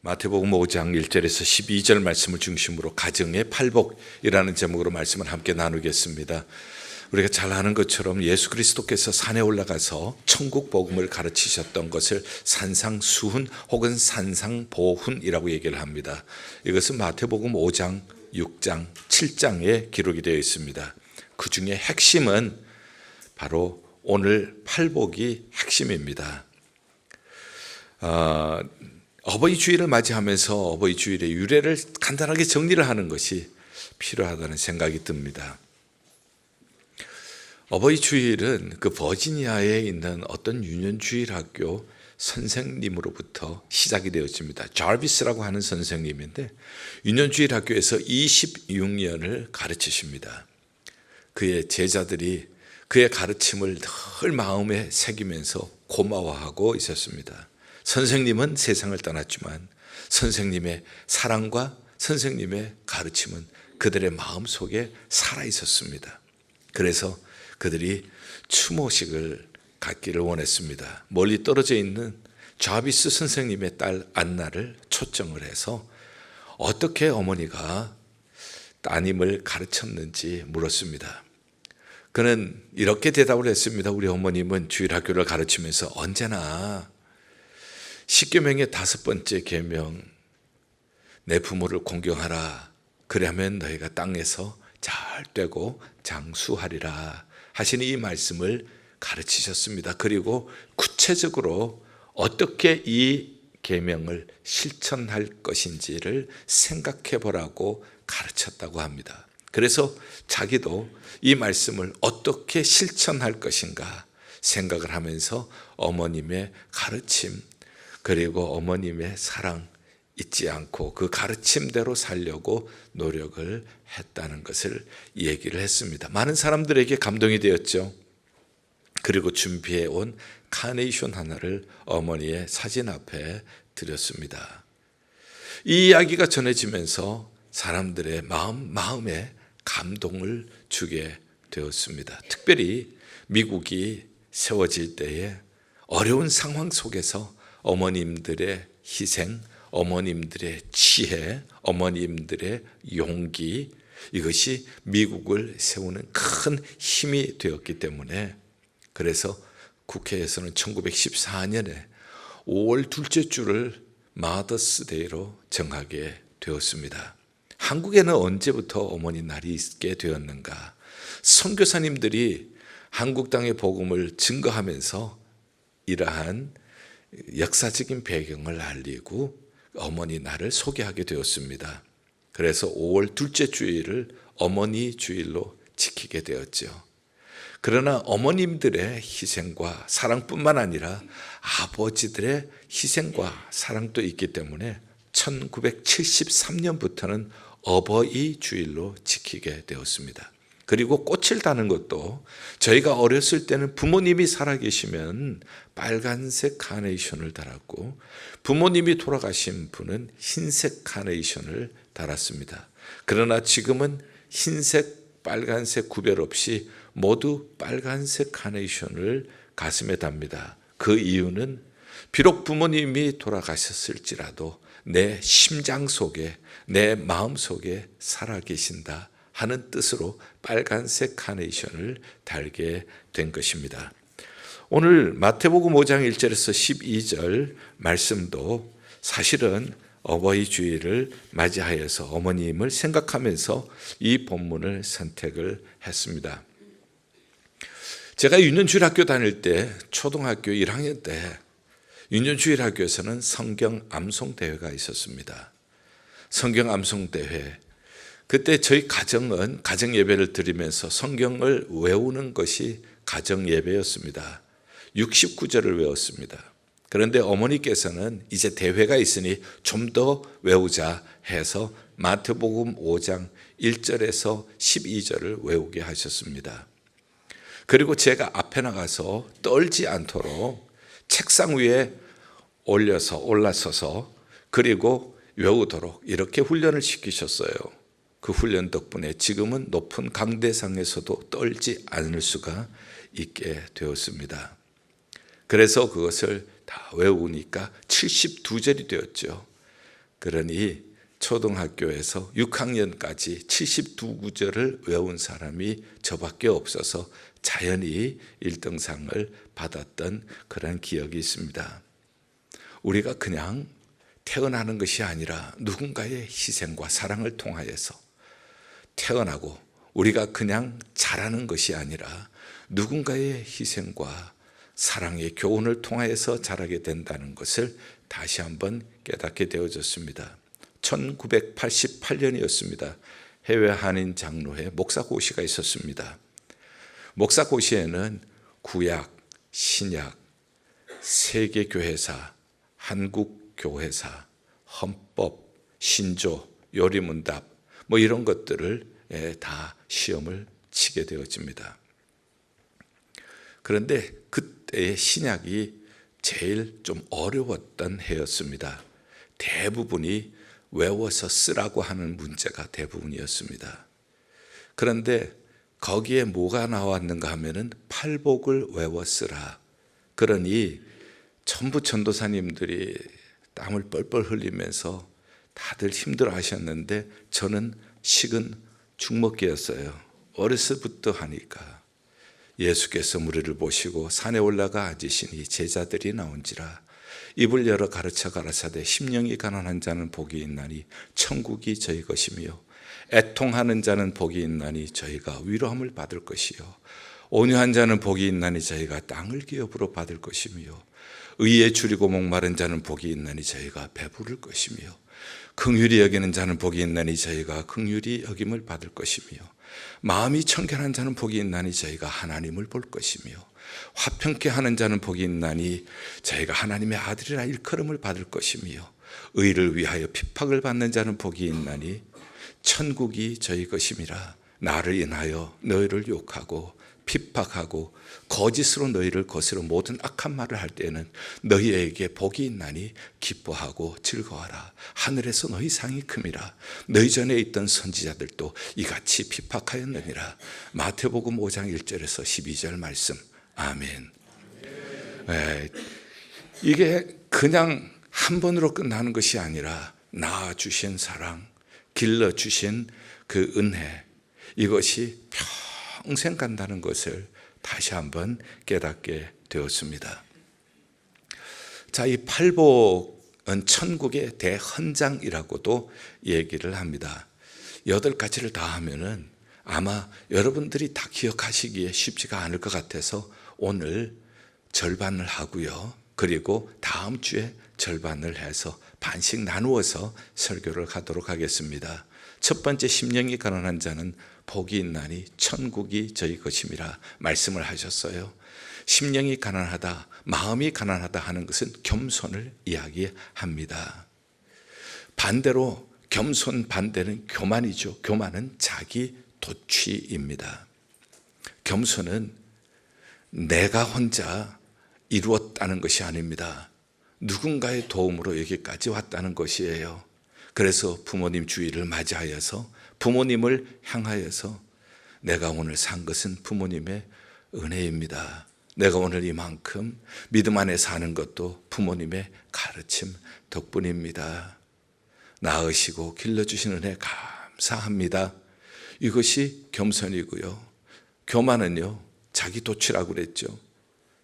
마태복음 5장 1절에서 12절 말씀을 중심으로 가정의 팔복이라는 제목으로 말씀을 함께 나누겠습니다. 우리가 잘 아는 것처럼 예수 그리스도께서 산에 올라가서 천국 복음을 가르치셨던 것을 산상수훈 혹은 산상보훈이라고 얘기를 합니다. 이것은 마태복음 5장, 6장, 7장에 기록이 되어 있습니다. 그 중에 핵심은 바로 오늘 팔복이 핵심입니다. 어버이 주일을 맞이하면서 어버이 주일의 유래를 간단하게 정리를 하는 것이 필요하다는 생각이 듭니다. 어버이 주일은 그 버지니아에 있는 어떤 유년주일 학교 선생님으로부터 시작이 되었습니다. 자비스라고 하는 선생님인데 유년주일 학교에서 26년을 가르치십니다. 그의 제자들이 그의 가르침을 늘 마음에 새기면서 고마워하고 있었습니다. 선생님은 세상을 떠났지만 선생님의 사랑과 선생님의 가르침은 그들의 마음속에 살아 있었습니다. 그래서 그들이 추모식을 갖기를 원했습니다. 멀리 떨어져 있는 자비스 선생님의 딸 안나를 초청을 해서 어떻게 어머니가 따님을 가르쳤는지 물었습니다. 그는 이렇게 대답을 했습니다. 우리 어머님은 주일학교를 가르치면서 언제나 10계명의 5번째 계명, 내 부모를 공경하라. 그러면 너희가 땅에서 잘 되고 장수하리라 하시는 이 말씀을 가르치셨습니다. 그리고 구체적으로 어떻게 이 계명을 실천할 것인지를 생각해 보라고 가르쳤다고 합니다. 그래서 자기도 이 말씀을 어떻게 실천할 것인가 생각을 하면서 어머님의 가르침 그리고 어머님의 사랑 잊지 않고 그 가르침대로 살려고 노력을 했다는 것을 얘기를 했습니다. 많은 사람들에게 감동이 되었죠. 그리고 준비해 온 카네이션 하나를 어머니의 사진 앞에 드렸습니다. 이 이야기가 전해지면서 사람들의 마음에 감동을 주게 되었습니다. 특별히 미국이 세워질 때에 어려운 상황 속에서 어머님들의 희생, 어머님들의 지혜, 어머님들의 용기, 이것이 미국을 세우는 큰 힘이 되었기 때문에 그래서 국회에서는 1914년에 5월 둘째 주를 마더스데이로 정하게 되었습니다. 한국에는 언제부터 어머니 날이 있게 되었는가? 선교사님들이 한국 땅의 복음을 증거하면서 이러한 역사적인 배경을 알리고 어머니 날을 소개하게 되었습니다. 그래서 5월 둘째 주일을 어머니 주일로 지키게 되었죠. 그러나 어머님들의 희생과 사랑뿐만 아니라 아버지들의 희생과 사랑도 있기 때문에 1973년부터는 어버이 주일로 지키게 되었습니다. 그리고 꽃을 다는 것도 저희가 어렸을 때는 부모님이 살아계시면 빨간색 카네이션을 달았고 부모님이 돌아가신 분은 흰색 카네이션을 달았습니다. 그러나 지금은 흰색, 빨간색 구별 없이 모두 빨간색 카네이션을 가슴에 답니다. 그 이유는 비록 부모님이 돌아가셨을지라도 내 심장 속에, 내 마음 속에 살아계신다 하는 뜻으로 빨간색 카네이션을 달게 된 것입니다. 오늘 마태복음 5장 1절에서 12절 말씀도 사실은 어버이 주일을 맞이하여서 어머님을 생각하면서 이 본문을 선택을 했습니다. 제가 유년주일 학교 다닐 때 초등학교 1학년 때 유년주일 학교에서는 성경 암송 대회가 있었습니다. 성경 암송 대회. 그때 저희 가정은 가정 예배를 드리면서 성경을 외우는 것이 가정 예배였습니다. 69절을 외웠습니다. 그런데 어머니께서는 이제 대회가 있으니 좀 더 외우자 해서 마태복음 5장 1절에서 12절을 외우게 하셨습니다. 그리고 제가 앞에 나가서 떨지 않도록 책상 위에 올라서서 그리고 외우도록 이렇게 훈련을 시키셨어요. 그 훈련 덕분에 지금은 높은 강대상에서도 떨지 않을 수가 있게 되었습니다. 그래서 그것을 다 외우니까 72절이 되었죠. 그러니 초등학교에서 6학년까지 72구절을 외운 사람이 저밖에 없어서 자연히 1등상을 받았던 그런 기억이 있습니다. 우리가 그냥 태어나는 것이 아니라 누군가의 희생과 사랑을 통하여서 태어나고, 우리가 그냥 자라는 것이 아니라 누군가의 희생과 사랑의 교훈을 통하여서 자라게 된다는 것을 다시 한번 깨닫게 되어졌습니다. 1988년이었습니다. 해외 한인 장로회 목사고시가 있었습니다. 목사고시에는 구약, 신약, 세계교회사, 한국교회사, 헌법, 신조, 요리문답 이런 것들을 다 시험을 치게 되어집니다. 그런데 그때의 신약이 제일 좀 어려웠던 해였습니다. 대부분이 외워서 쓰라고 하는 문제가 대부분이었습니다. 그런데 거기에 뭐가 나왔는가 하면은 팔복을 외워 쓰라. 그러니 전부 전도사님들이 땀을 뻘뻘 흘리면서 다들 힘들어 하셨는데 저는 식은 죽먹기였어요. 어려서부터 하니까. 예수께서 무리를 보시고 산에 올라가 앉으시니 제자들이 나온지라. 입을 열어 가르쳐 가라사대 심령이 가난한 자는 복이 있나니 천국이 저희 것이며 애통하는 자는 복이 있나니 저희가 위로함을 받을 것이요 온유한 자는 복이 있나니 저희가 땅을 기업으로 받을 것이며 의에 줄이고 목마른 자는 복이 있나니 저희가 배부를 것이며 긍휼히 여기는 자는 복이 있나니 저희가 긍휼히 여김을 받을 것이며 마음이 청결한 자는 복이 있나니 저희가 하나님을 볼 것이며 화평케 하는 자는 복이 있나니 저희가 하나님의 아들이라 일컬음을 받을 것이며 의를 위하여 핍박을 받는 자는 복이 있나니 천국이 저희 것임이라. 나를 인하여 너희를 욕하고 핍박하고 거짓으로 너희를 거스러 모든 악한 말을 할 때에는 너희에게 복이 있나니 기뻐하고 즐거워하라. 하늘에서 너희 상이 큼이라. 너희 전에 있던 선지자들도 이같이 핍박하였느니라. 마태복음 5장 1절에서 12절 말씀. 아멘. 이게 그냥 한 번으로 끝나는 것이 아니라 낳아주신 사랑, 길러주신 그 은혜, 이것이 평생 간다는 것을 다시 한번 깨닫게 되었습니다. 자, 이 팔복은 천국의 대헌장이라고도 얘기를 합니다. 8가지를 다 하면은 아마 여러분들이 다 기억하시기에 쉽지가 않을 것 같아서 오늘 절반을 하고요. 그리고 다음 주에 절반을 해서 반씩 나누어서 설교를 하도록 하겠습니다. 첫 번째, 심령이 가난한 자는 복이 있나니 천국이 저희 것임이라 말씀을 하셨어요. 심령이 가난하다, 마음이 가난하다 하는 것은 겸손을 이야기합니다. 반대로 겸손 반대는 교만이죠. 교만은 자기 도취입니다. 겸손은 내가 혼자 이루었다는 것이 아닙니다. 누군가의 도움으로 여기까지 왔다는 것이에요. 그래서 부모님 주일을 맞이하여서 부모님을 향하여서 내가 오늘 산 것은 부모님의 은혜입니다. 내가 오늘 이만큼 믿음 안에 사는 것도 부모님의 가르침 덕분입니다. 낳으시고 길러주신 은혜 감사합니다. 이것이 겸손이고요. 교만은요, 자기 도취라고 그랬죠.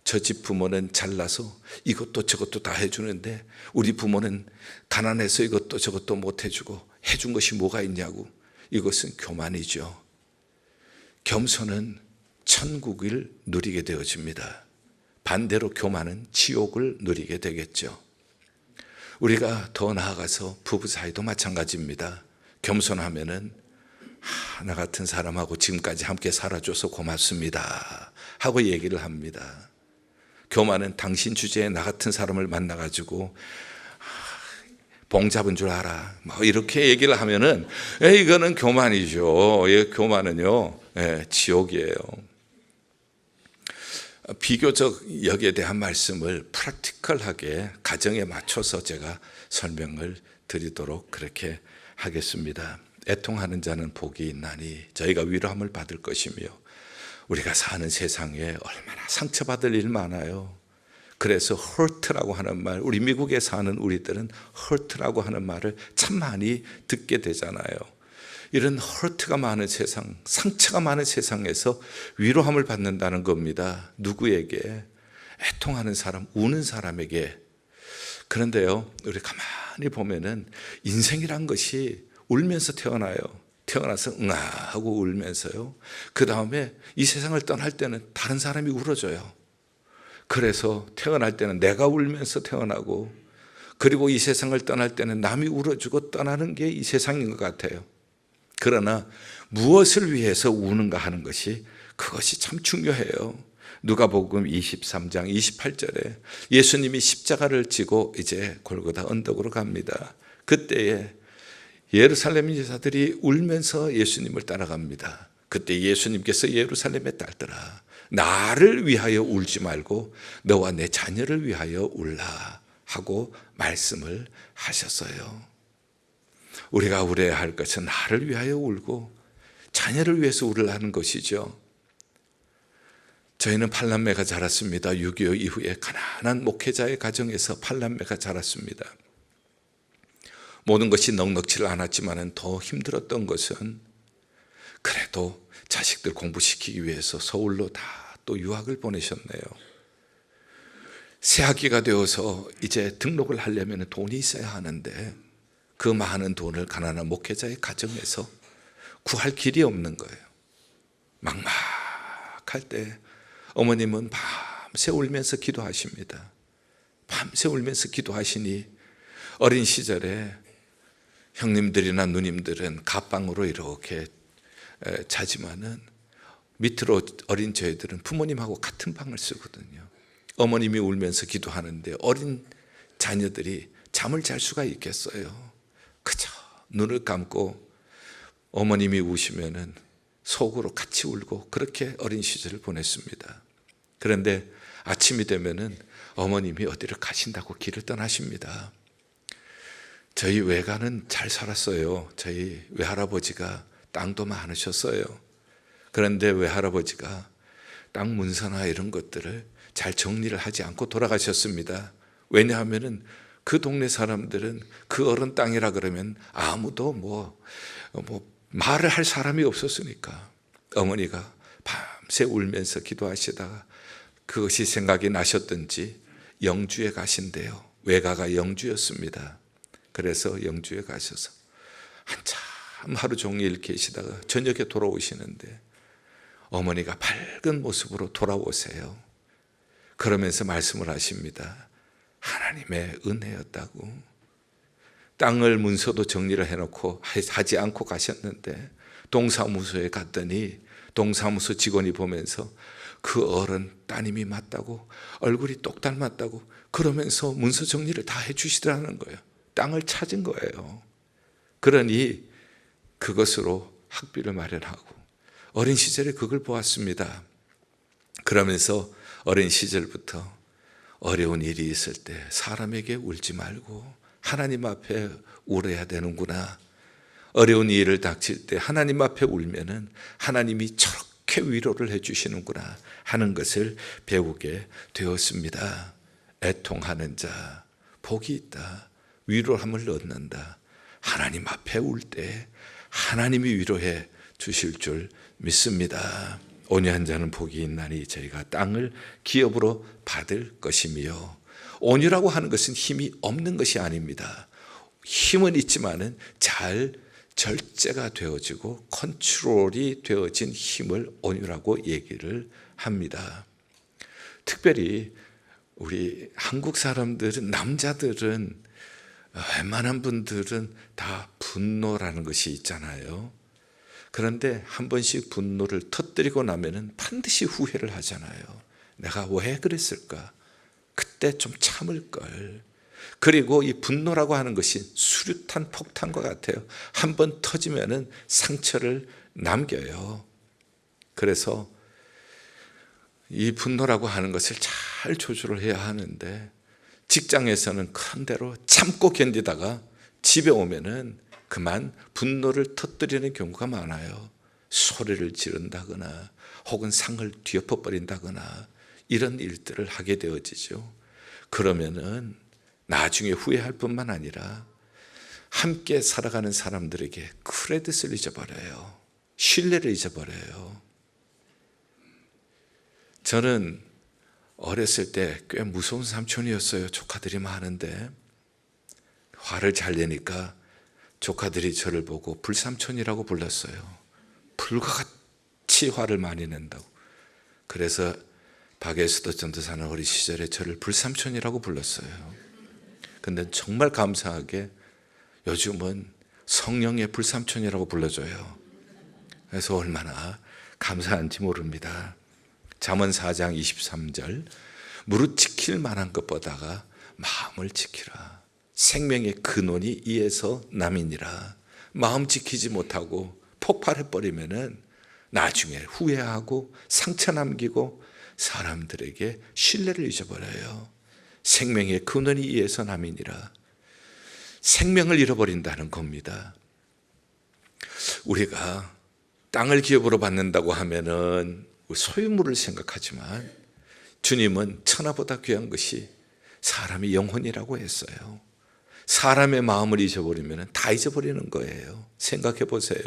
저 집 부모는 잘나서 이것도 저것도 다 해주는데 우리 부모는 가난해서 이것도 저것도 못 해주고 해준 것이 뭐가 있냐고. 이것은 교만이죠. 겸손은 천국을 누리게 되어집니다. 반대로 교만은 지옥을 누리게 되겠죠. 우리가 더 나아가서 부부 사이도 마찬가지입니다. 겸손하면은 나 같은 사람하고 지금까지 함께 살아줘서 고맙습니다 하고 얘기를 합니다. 교만은 당신 주제에 나 같은 사람을 만나가지고 봉 잡은 줄 알아 이렇게 얘기를 하면은 이거는 교만이죠. 교만은요 지옥이에요. 비교적 여기에 대한 말씀을 프랙티컬하게 가정에 맞춰서 제가 설명을 드리도록 그렇게 하겠습니다. 애통하는 자는 복이 있나니 저희가 위로함을 받을 것이며, 우리가 사는 세상에 얼마나 상처받을 일 많아요. 그래서 hurt라고 하는 말, 우리 미국에 사는 우리들은 hurt라고 하는 말을 참 많이 듣게 되잖아요. 이런 hurt가 많은 세상, 상처가 많은 세상에서 위로함을 받는다는 겁니다. 누구에게? 애통하는 사람, 우는 사람에게. 그런데요, 우리 가만히 보면은 인생이란 것이 울면서 태어나요. 태어나서 응아 하고 울면서요. 그 다음에 이 세상을 떠날 때는 다른 사람이 울어줘요. 그래서 태어날 때는 내가 울면서 태어나고, 그리고 이 세상을 떠날 때는 남이 울어주고 떠나는 게 이 세상인 것 같아요. 그러나 무엇을 위해서 우는가 하는 것이, 그것이 참 중요해요. 누가복음 23장 28절에 예수님이 십자가를 지고 이제 골고다 언덕으로 갑니다. 그때에 예루살렘 여자들이 울면서 예수님을 따라갑니다. 그때 예수님께서 예루살렘의 딸들아, 나를 위하여 울지 말고 너와 내 자녀를 위하여 울라 하고 말씀을 하셨어요. 우리가 울어야 할 것은 나를 위하여 울고 자녀를 위해서 울으라는 것이죠. 저희는 팔남매가 자랐습니다. 6.25 이후에 가난한 목회자의 가정에서 팔남매가 자랐습니다. 모든 것이 넉넉지 않았지만 더 힘들었던 것은, 그래도 자식들 공부시키기 위해서 서울로 다 또 유학을 보내셨네요. 새학기가 되어서 이제 등록을 하려면 돈이 있어야 하는데, 그 많은 돈을 가난한 목회자의 가정에서 구할 길이 없는 거예요. 막막할 때 어머님은 밤새 울면서 기도하십니다. 밤새 울면서 기도하시니 어린 시절에 형님들이나 누님들은 갑방으로 이렇게 자지만은 밑으로 어린 저희들은 부모님하고 같은 방을 쓰거든요. 어머님이 울면서 기도하는데 어린 자녀들이 잠을 잘 수가 있겠어요. 그저 눈을 감고 어머님이 우시면은 속으로 같이 울고, 그렇게 어린 시절을 보냈습니다. 그런데 아침이 되면은 어머님이 어디를 가신다고 길을 떠나십니다. 저희 외가는 잘 살았어요. 저희 외할아버지가 땅도 많으셨어요. 그런데 외할아버지가 땅 문서나 이런 것들을 잘 정리를 하지 않고 돌아가셨습니다. 왜냐하면은 그 동네 사람들은 그 어른 땅이라 그러면 아무도 말을 할 사람이 없었으니까 어머니가 밤새 울면서 기도하시다가 그것이 생각이 나셨던지 영주에 가신대요. 외가가 영주였습니다. 그래서 영주에 가셔서 한참 하루 종일 계시다가 저녁에 돌아오시는데 어머니가 밝은 모습으로 돌아오세요. 그러면서 말씀을 하십니다. 하나님의 은혜였다고. 땅을 문서도 정리를 해놓고 하지 않고 가셨는데 동사무소에 갔더니 동사무소 직원이 보면서 그 어른 따님이 맞다고, 얼굴이 똑 닮았다고 그러면서 문서 정리를 다 해주시더라는 거예요. 땅을 찾은 거예요. 그러니 그것으로 학비를 마련하고 어린 시절에 그걸 보았습니다. 그러면서 어린 시절부터 어려운 일이 있을 때 사람에게 울지 말고 하나님 앞에 울어야 되는구나. 어려운 일을 닥칠 때 하나님 앞에 울면은 하나님이 저렇게 위로를 해주시는구나 하는 것을 배우게 되었습니다. 애통하는 자 복이 있다. 위로함을 얻는다. 하나님 앞에 울 때 하나님이 위로해 주실 줄 믿습니다. 온유한 자는 복이 있나니 저희가 땅을 기업으로 받을 것이며, 온유라고 하는 것은 힘이 없는 것이 아닙니다. 힘은 있지만은 잘 절제가 되어지고 컨트롤이 되어진 힘을 온유라고 얘기를 합니다. 특별히 우리 한국 사람들은, 남자들은, 웬만한 분들은 다 분노라는 것이 있잖아요. 그런데 한 번씩 분노를 터뜨리고 나면은 반드시 후회를 하잖아요. 내가 왜 그랬을까? 그때 좀 참을 걸. 그리고 이 분노라고 하는 것이 수류탄 폭탄과 같아요. 한 번 터지면은 상처를 남겨요. 그래서 이 분노라고 하는 것을 잘 조절을 해야 하는데, 직장에서는 큰 대로 참고 견디다가 집에 오면은 그만 분노를 터뜨리는 경우가 많아요. 소리를 지른다거나 혹은 상을 뒤엎어 버린다거나 이런 일들을 하게 되어지죠. 그러면은 나중에 후회할 뿐만 아니라 함께 살아가는 사람들에게 크레딧을 잊어버려요. 신뢰를 잊어버려요. 저는 어렸을 때 꽤 무서운 삼촌이었어요. 조카들이 많은데 화를 잘 내니까 조카들이 저를 보고 불삼촌이라고 불렀어요. 불과 같이 화를 많이 낸다고. 그래서 박예수도 전도사는 어린 시절에 저를 불삼촌이라고 불렀어요. 근데 정말 감사하게 요즘은 성령의 불삼촌이라고 불러줘요. 그래서 얼마나 감사한지 모릅니다. 잠언 4장 23절, 무릇 지킬 만한 것보다가 마음을 지키라. 생명의 근원이 이에서 남이니라. 마음 지키지 못하고 폭발해버리면은 나중에 후회하고 상처 남기고 사람들에게 신뢰를 잊어버려요. 생명의 근원이 이에서 남이니라. 생명을 잃어버린다는 겁니다. 우리가 땅을 기업으로 받는다고 하면은 소유물을 생각하지만 주님은 천하보다 귀한 것이 사람의 영혼이라고 했어요. 사람의 마음을 잊어버리면 다 잊어버리는 거예요. 생각해 보세요.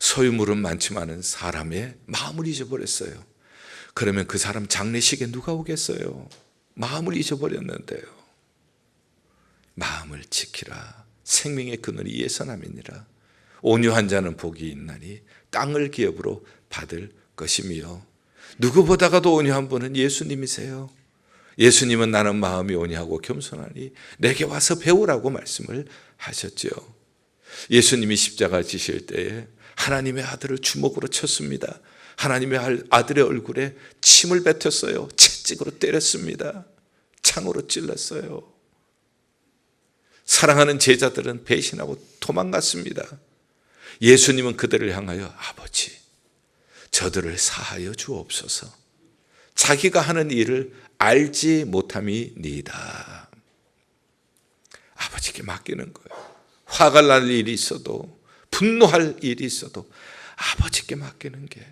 소유물은 많지만은 사람의 마음을 잊어버렸어요. 그러면 그 사람 장례식에 누가 오겠어요? 마음을 잊어버렸는데요. 마음을 지키라. 생명의 근원이 이에서 남이니라. 온유한 자는 복이 있나니 땅을 기업으로 받을 것이며, 누구보다가도 온유한 분은 예수님이세요. 예수님은 나는 마음이 온유하고 겸손하니 내게 와서 배우라고 말씀을 하셨죠. 예수님이 십자가 지실 때에 하나님의 아들을 주먹으로 쳤습니다. 하나님의 아들의 얼굴에 침을 뱉었어요. 채찍으로 때렸습니다. 창으로 찔렀어요. 사랑하는 제자들은 배신하고 도망갔습니다. 예수님은 그들을 향하여 아버지, 저들을 사하여 주옵소서. 자기가 하는 일을 알지 못함이니이다. 아버지께 맡기는 거예요. 화가 날 일이 있어도, 분노할 일이 있어도 아버지께 맡기는 게,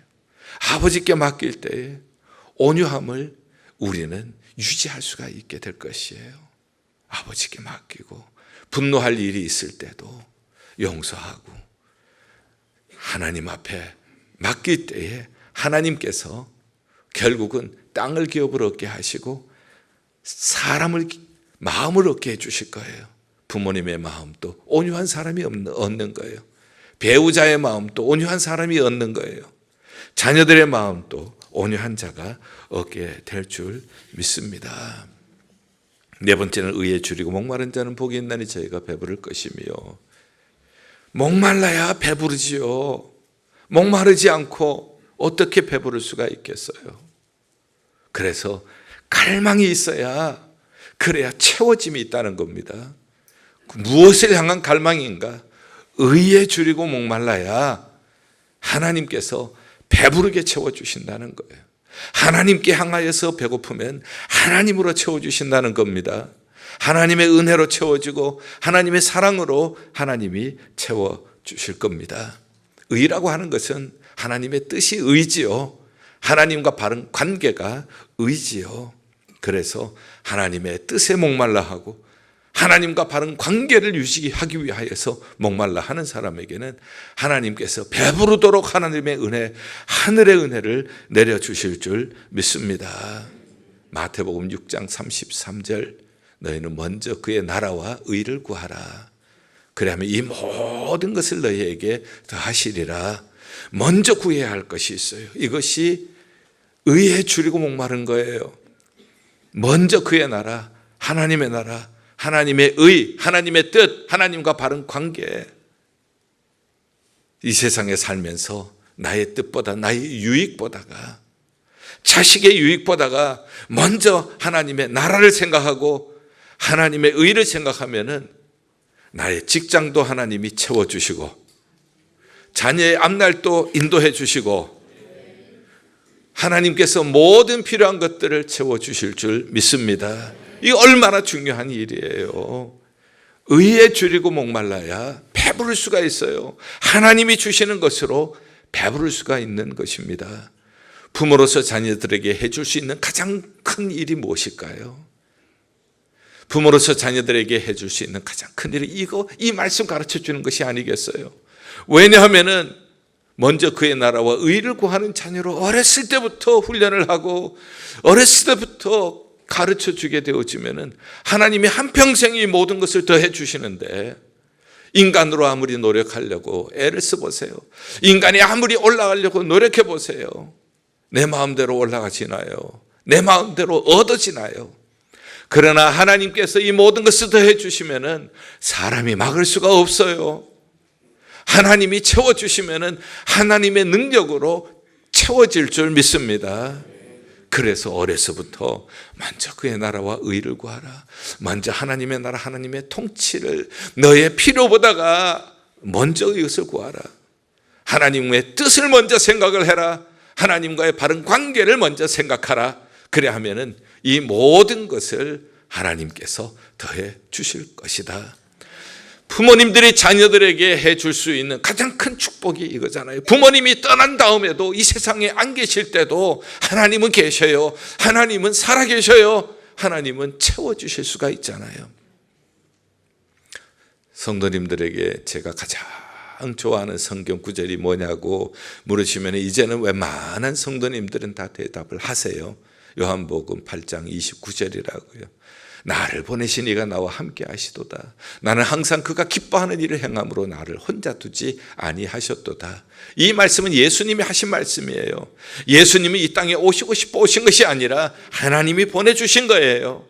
아버지께 맡길 때에 온유함을 우리는 유지할 수가 있게 될 것이에요. 아버지께 맡기고 분노할 일이 있을 때도 용서하고 하나님 앞에 맡길 때에 하나님께서 결국은 땅을 기업으로 얻게 하시고 사람을 마음을 얻게 해주실 거예요. 부모님의 마음도 온유한 사람이 얻는 거예요. 배우자의 마음도 온유한 사람이 얻는 거예요. 자녀들의 마음도 온유한 자가 얻게 될 줄 믿습니다. 네 번째는 의에 줄이고 목마른 자는 복이 있나니 저희가 배부를 것이며. 목말라야 배부르지요. 목마르지 않고 어떻게 배부를 수가 있겠어요? 그래서 갈망이 있어야, 그래야 채워짐이 있다는 겁니다. 무엇을 향한 갈망인가? 의에 줄이고 목말라야 하나님께서 배부르게 채워주신다는 거예요. 하나님께 향하여서 배고프면 하나님으로 채워주신다는 겁니다. 하나님의 은혜로 채워주고 하나님의 사랑으로 하나님이 채워주실 겁니다. 의라고 하는 것은 하나님의 뜻이 의지요. 하나님과 바른 관계가 의지요. 그래서 하나님의 뜻에 목말라 하고 하나님과 바른 관계를 유지하기 위하여서 목말라 하는 사람에게는 하나님께서 배부르도록 하나님의 은혜, 하늘의 은혜를 내려주실 줄 믿습니다. 마태복음 6장 33절, 너희는 먼저 그의 나라와 의를 구하라. 그러면 이 모든 것을 너희에게 더하시리라. 먼저 구해야 할 것이 있어요. 이것이 의에 줄이고 목마른 거예요. 먼저 그의 나라, 하나님의 나라, 하나님의 의, 하나님의 뜻, 하나님과 바른 관계. 이 세상에 살면서 나의 뜻보다, 나의 유익보다가, 자식의 유익보다가 먼저 하나님의 나라를 생각하고 하나님의 의를 생각하면은 나의 직장도 하나님이 채워주시고 자녀의 앞날도 인도해 주시고 하나님께서 모든 필요한 것들을 채워주실 줄 믿습니다. 이게 얼마나 중요한 일이에요. 의에 줄이고 목말라야 배부를 수가 있어요. 하나님이 주시는 것으로 배부를 수가 있는 것입니다. 부모로서 자녀들에게 해줄 수 있는 가장 큰 일이 무엇일까요? 부모로서 자녀들에게 해줄 수 있는 가장 큰 일은 이 말씀 가르쳐 주는 것이 아니겠어요? 왜냐하면은 먼저 그의 나라와 의를 구하는 자녀로 어렸을 때부터 훈련을 하고 어렸을 때부터 가르쳐 주게 되어지면은 하나님이 한평생이 모든 것을 더해 주시는데, 인간으로 아무리 노력하려고 애를 써보세요. 인간이 아무리 올라가려고 노력해 보세요. 내 마음대로 올라가지나요? 내 마음대로 얻어지나요? 그러나 하나님께서 이 모든 것을 더해 주시면은 사람이 막을 수가 없어요. 하나님이 채워주시면은 하나님의 능력으로 채워질 줄 믿습니다. 그래서 어려서부터 먼저 그의 나라와 의를 구하라. 먼저 하나님의 나라, 하나님의 통치를, 너의 필요보다가 먼저 이것을 구하라. 하나님의 뜻을 먼저 생각을 해라. 하나님과의 바른 관계를 먼저 생각하라. 그래 하면은 이 모든 것을 하나님께서 더해 주실 것이다. 부모님들이 자녀들에게 해줄 수 있는 가장 큰 축복이 이거잖아요. 부모님이 떠난 다음에도 이 세상에 안 계실 때도 하나님은 계셔요. 하나님은 살아계셔요. 하나님은 채워주실 수가 있잖아요. 성도님들에게 제가 가장 좋아하는 성경 구절이 뭐냐고 물으시면 이제는 웬만한 성도님들은 다 대답을 하세요. 요한복음 8장 29절이라고요. 나를 보내신 이가 나와 함께 하시도다. 나는 항상 그가 기뻐하는 일을 행함으로 나를 혼자 두지 아니하셨도다. 이 말씀은 예수님이 하신 말씀이에요. 예수님이 이 땅에 오시고 싶어 오신 것이 아니라 하나님이 보내주신 거예요.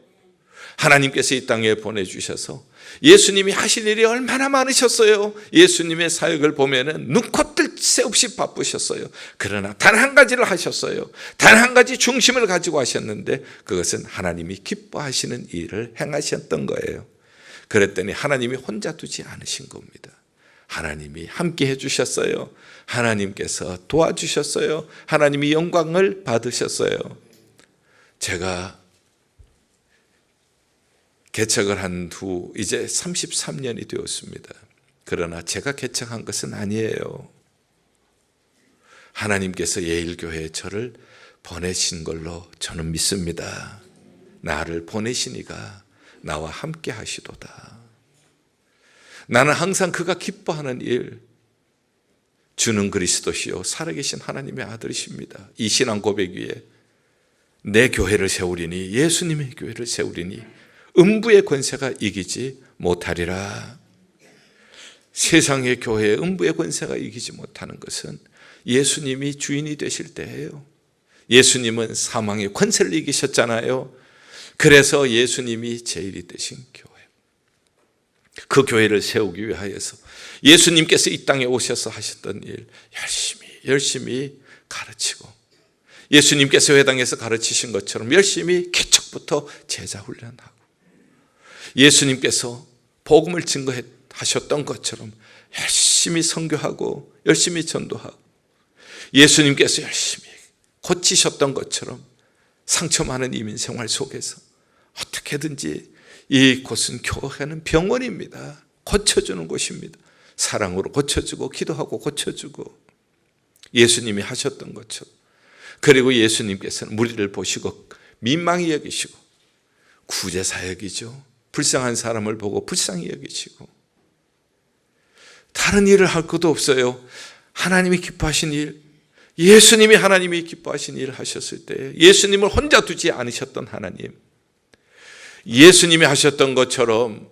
하나님께서 이 땅에 보내주셔서 예수님이 하실 일이 얼마나 많으셨어요. 예수님의 사역을 보면은 눈코 뜰 새 없이 바쁘셨어요. 그러나 단 한 가지를 하셨어요. 단 한 가지 중심을 가지고 하셨는데 그것은 하나님이 기뻐하시는 일을 행하셨던 거예요. 그랬더니 하나님이 혼자 두지 않으신 겁니다. 하나님이 함께 해주셨어요. 하나님께서 도와주셨어요. 하나님이 영광을 받으셨어요. 제가 개척을 한 후 이제 33년이 되었습니다. 그러나 제가 개척한 것은 아니에요. 하나님께서 예일교회에 저를 보내신 걸로 저는 믿습니다. 나를 보내신 이가 나와 함께 하시도다. 나는 항상 그가 기뻐하는 일, 주는 그리스도시요 살아계신 하나님의 아들이십니다. 이 신앙 고백 위에 내 교회를 세우리니, 예수님의 교회를 세우리니 음부의 권세가 이기지 못하리라. 세상의 교회의 음부의 권세가 이기지 못하는 것은 예수님이 주인이 되실 때예요. 예수님은 사망의 권세를 이기셨잖아요. 그래서 예수님이 제일이 되신 교회, 그 교회를 세우기 위하여서 예수님께서 이 땅에 오셔서 하셨던 일 열심히 가르치고, 예수님께서 회당에서 가르치신 것처럼 열심히 개척부터 제자 훈련하고, 예수님께서 복음을 증거하셨던 것처럼 열심히 선교하고 열심히 전도하고, 예수님께서 열심히 고치셨던 것처럼 상처 많은 이민 생활 속에서 어떻게든지 이곳은 교회는 병원입니다. 고쳐주는 곳입니다. 사랑으로 고쳐주고 기도하고 고쳐주고, 예수님이 하셨던 것처럼. 그리고 예수님께서는 무리를 보시고 민망히 여기시고, 구제사역이죠. 불쌍한 사람을 보고 불쌍히 여기시고, 다른 일을 할 것도 없어요. 하나님이 기뻐하신 일, 예수님이 하나님이 기뻐하신 일을 하셨을 때 예수님을 혼자 두지 않으셨던 하나님, 예수님이 하셨던 것처럼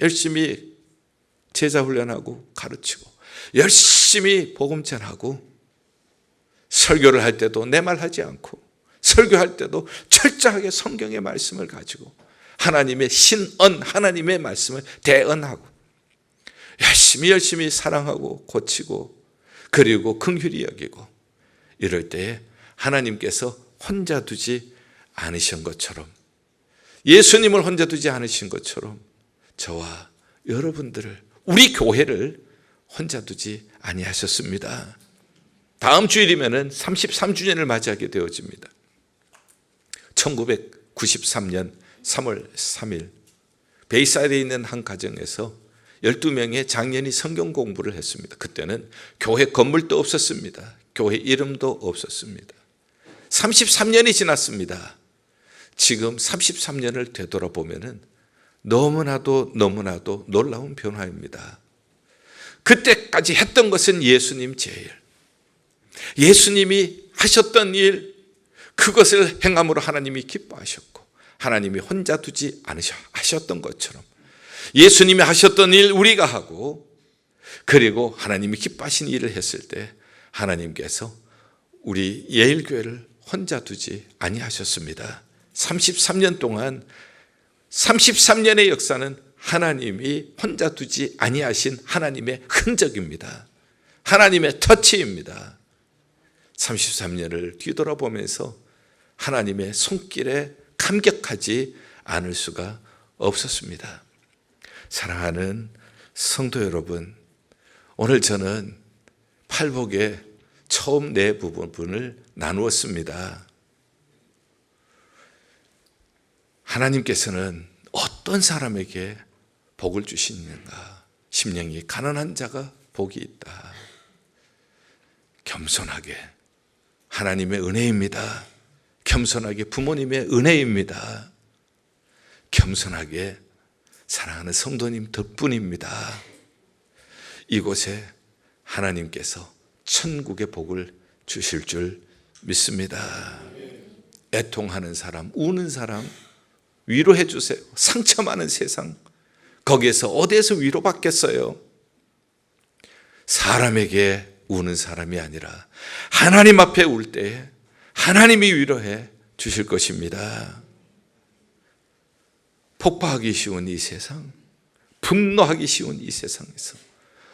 열심히 제자 훈련하고 가르치고 열심히 복음 전하고, 설교를 할 때도 내 말 하지 않고, 설교할 때도 철저하게 성경의 말씀을 가지고 하나님의 신언, 하나님의 말씀을 대언하고 열심히 사랑하고 고치고, 그리고 긍휼히 여기고, 이럴 때에 하나님께서 혼자 두지 않으신 것처럼, 예수님을 혼자 두지 않으신 것처럼 저와 여러분들을, 우리 교회를 혼자 두지 아니하셨습니다. 다음 주일이면은 33주년을 맞이하게 되어집니다. 1993년 3월 3일 베이사이드에 있는 한 가정에서 12명의 장년이 성경 공부를 했습니다. 그때는 교회 건물도 없었습니다. 교회 이름도 없었습니다. 33년이 지났습니다. 지금 33년을 되돌아보면은 너무나도 놀라운 변화입니다. 그때까지 했던 것은 예수님 제일, 예수님이 하셨던 일, 그것을 행함으로 하나님이 기뻐하셨고 하나님이 혼자 두지 않으셨던 것처럼 예수님이 하셨던 일 우리가 하고, 그리고 하나님이 기뻐하신 일을 했을 때 하나님께서 우리 예일교회를 혼자 두지 아니하셨습니다. 33년 동안, 33년의 역사는 하나님이 혼자 두지 아니하신 하나님의 흔적입니다. 하나님의 터치입니다. 33년을 뒤돌아보면서 하나님의 손길에 감격하지 않을 수가 없었습니다. 사랑하는 성도 여러분, 오늘 저는 팔복의 처음 네 부분을 나누었습니다. 하나님께서는 어떤 사람에게 복을 주시는가? 심령이 가난한 자가 복이 있다. 겸손하게, 하나님의 은혜입니다. 겸손하게, 부모님의 은혜입니다. 겸손하게 사랑하는 성도님 덕분입니다. 이곳에 하나님께서 천국의 복을 주실 줄 믿습니다. 애통하는 사람, 우는 사람 위로해 주세요. 상처 많은 세상, 거기에서 어디에서 위로받겠어요? 사람에게 우는 사람이 아니라 하나님 앞에 울 때 하나님이 위로해 주실 것입니다. 폭발하기 쉬운 이 세상, 분노하기 쉬운 이 세상에서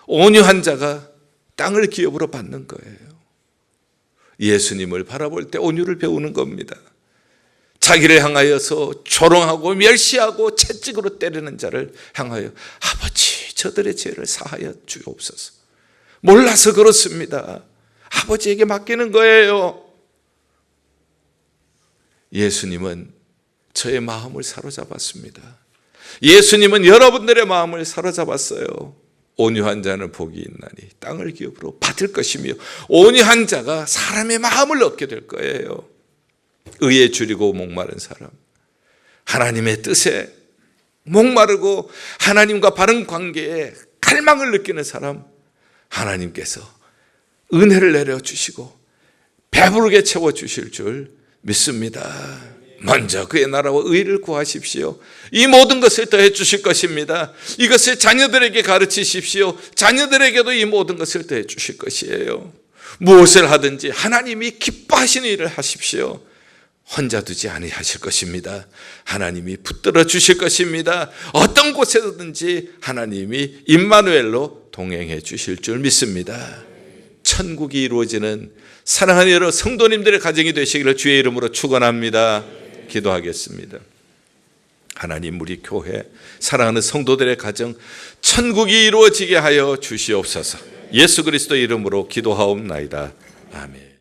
온유한 자가 땅을 기업으로 받는 거예요. 예수님을 바라볼 때 온유를 배우는 겁니다. 자기를 향하여서 조롱하고 멸시하고 채찍으로 때리는 자를 향하여 아버지, 저들의 죄를 사하여 주옵소서. 몰라서 그렇습니다. 아버지에게 맡기는 거예요. 예수님은 저의 마음을 사로잡았습니다. 예수님은 여러분들의 마음을 사로잡았어요. 온유한 자는 복이 있나니 땅을 기업으로 받을 것이며, 온유한 자가 사람의 마음을 얻게 될 거예요. 의에 줄이고 목마른 사람, 하나님의 뜻에 목마르고 하나님과 바른 관계에 갈망을 느끼는 사람, 하나님께서 은혜를 내려주시고 배부르게 채워주실 줄 믿습니다. 먼저 그의 나라와 의를 구하십시오. 이 모든 것을 더해 주실 것입니다. 이것을 자녀들에게 가르치십시오. 자녀들에게도 이 모든 것을 더해 주실 것이에요. 무엇을 하든지 하나님이 기뻐하시는 일을 하십시오. 혼자 두지 아니하실 것입니다. 하나님이 붙들어 주실 것입니다. 어떤 곳에서든지 하나님이 임마누엘로 동행해 주실 줄 믿습니다. 천국이 이루어지는 사랑하는 여러 성도님들의 가정이 되시기를 주의 이름으로 축원합니다. 기도하겠습니다. 하나님, 우리 교회 사랑하는 성도들의 가정 천국이 이루어지게 하여 주시옵소서. 예수 그리스도 이름으로 기도하옵나이다. 아멘.